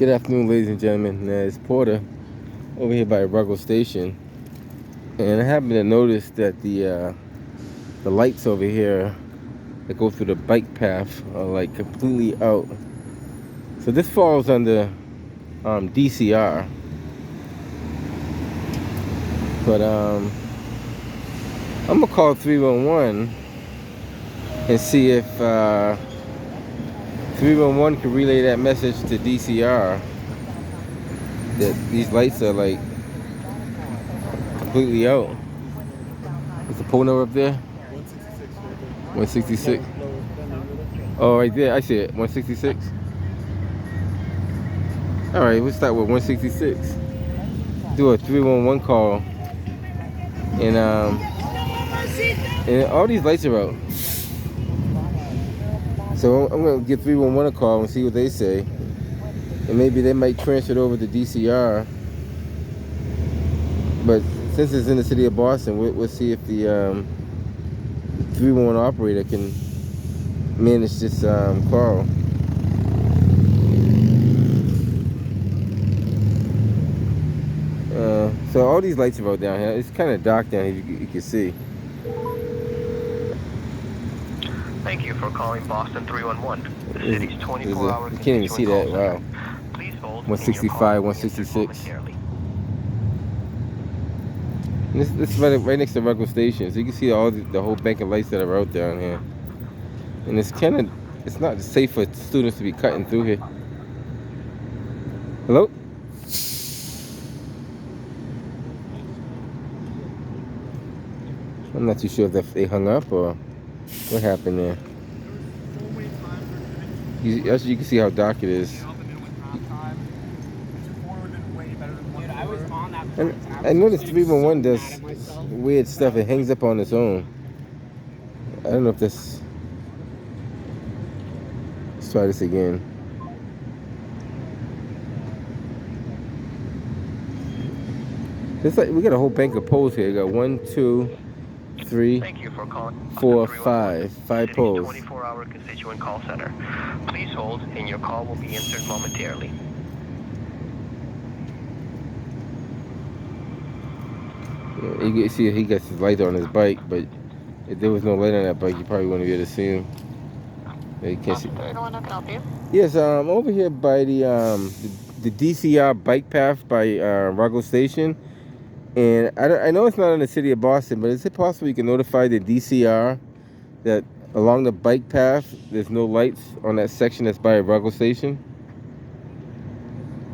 Good afternoon, ladies and gentlemen. It's Porter over here by Ruggles Station, and I happen to notice that the lights over here that go through the bike path are like completely out. So this falls under DCR, but I'm gonna call 311 and see if 311 can relay that message to DCR that these lights are like completely out. Is the pole number up there? 166. Oh, right there. I see it. 166. All right, we'll start with 166. Do a 311 call, and all these lights are out. So I'm gonna give 311 a call and see what they say, and maybe they might transfer it over to DCR. But since it's in the city of Boston, we'll see if the 311 operator can manage this call. So all these lights are out down here. It's kind of dark down here, you can see. Thank you for calling Boston 311. The city's 24-hour. You can't even see that. Wow. Please hold. 165, 166. This is right next to Ruggles Station, so you can see all the whole bank of lights that are out down here. And it's not safe for students to be cutting through here. Hello? I'm not too sure if they hung up or what happened there. You can see how dark it is. And I noticed 311 does weird stuff. It hangs up on its own. I don't know if this. Let's try this again. It's like we got a whole bank of poles here. We got 1, 2, 3, 4, 5 poles. 24-hour constituent call center. Please hold, and your call will be answered momentarily. You can see he got his light on his bike, but if there was no light on that bike, you probably wouldn't be able to see him. You can't see. Yes, over here by the DCR bike path by Ruggles Station, and I know it's not in the city of Boston, but is it possible you can notify the DCR that along the bike path there's no lights on that section that's by Ruggles Station?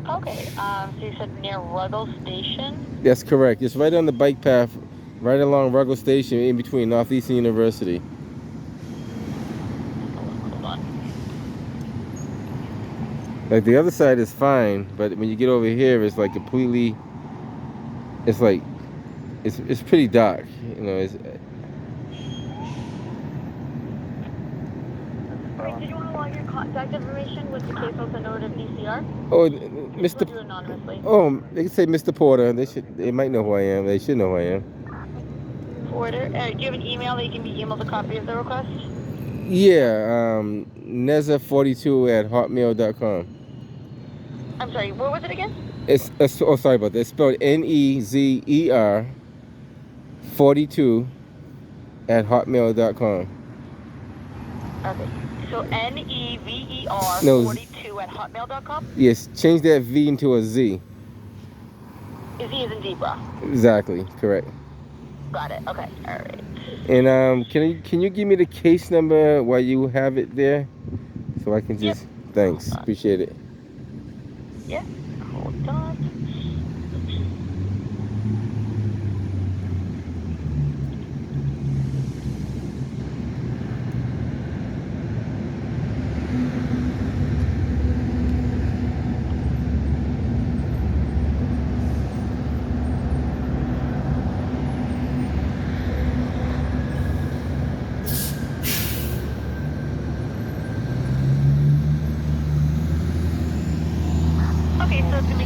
Okay, so you said near Ruggles Station? That's correct. It's right on the bike path, right along Ruggles Station, in between Northeastern University. Hold on. Like the other side is fine, but when you get over here, it's like completely. It's like, it's pretty dark, you know. Wait, did you want to log your contact information with the case also noted of DCR? Oh, Mr. Do anonymously. Oh, they can say Mr. Porter. They might know who I am. They should know who I am. Porter, do you have an email that you can be emailed a copy of the request? Yeah, Neza42@hotmail.com. I'm sorry, what was it again? Oh, sorry about that. It's spelled NEZER 42@hotmail.com. Okay, so NEVER 42@hotmail.com? Yes, change that V into a Z. Z is in zebra. Exactly, correct. Got it, okay, all right. And can you give me the case number while you have it there? So I can just, thanks, appreciate it. Yeah, hold on. Okay, so it's going to be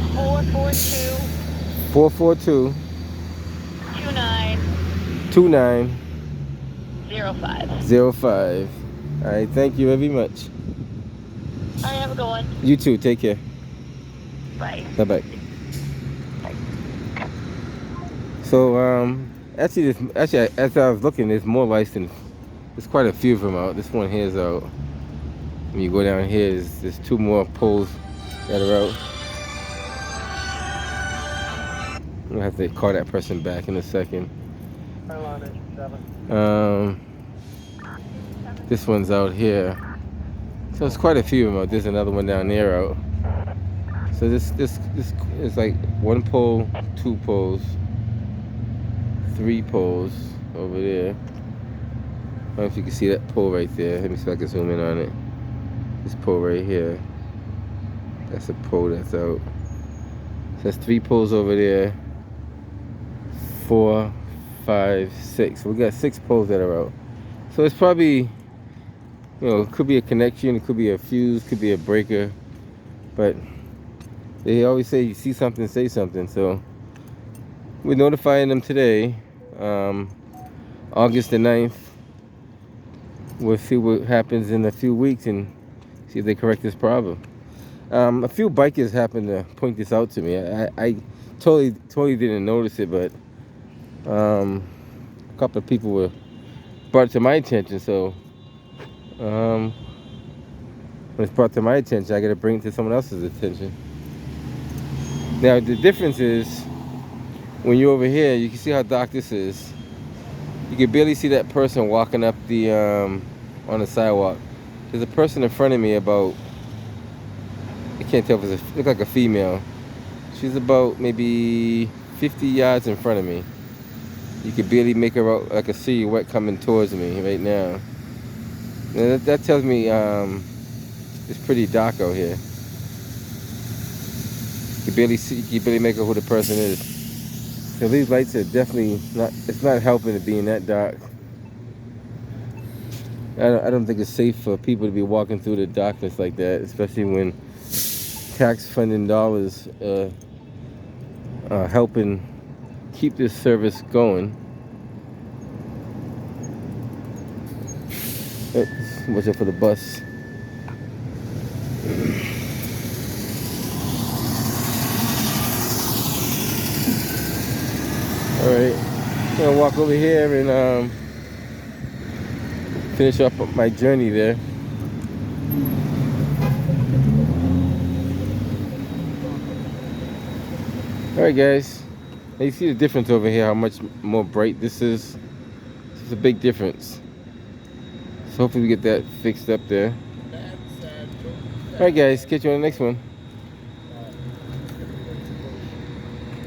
442 29 05. All right, thank you very much. All right, have a good one. You too, take care. Bye. Bye-bye. So, actually, as I was looking, there's more lights than, there's quite a few of them out. This one here is out. When you go down here, there's 2 more poles that are out. I'm gonna have to call that person back in a second. This one's out here. So it's quite a few of them out. There's another one down there out. So this is like 1 pole, 2 poles, 3 poles over there. I don't know if you can see that pole right there. Let me see if I can zoom in on it. This pole right here. That's a pole that's out. So that's 3 poles over there. 4, 5, 6. So we got 6 poles that are out. So it's probably, it could be a connection, it could be a fuse, could be a breaker. But they always say, you see something, say something. So we're notifying them today, August the 9th. We'll see what happens in a few weeks and see if they correct this problem. A few bikers happened to point this out to me. I totally didn't notice it, but a couple of people were brought to my attention. So when it's brought to my attention, I got to bring it to someone else's attention. Now the difference is, when you're over here, you can see how dark this is. You can barely see that person walking up the on the sidewalk. There's a person in front of me about, I can't tell if it's look like a female. She's about maybe 50 yards in front of me. You can barely make her out like a silhouette coming towards me right now. Now that tells me it's pretty dark out here. You can barely make out who the person is. So these lights are definitely not, it's not helping it being that dark. I don't think it's safe for people to be walking through the darkness like that, especially when tax funding dollars are helping keep this service going. Watch out for the bus. Alright, I'm gonna walk over here and finish up my journey there. Alright guys, now you see the difference over here, how much more bright this is. It's a big difference. So hopefully we get that fixed up there. Alright guys, catch you on the next one.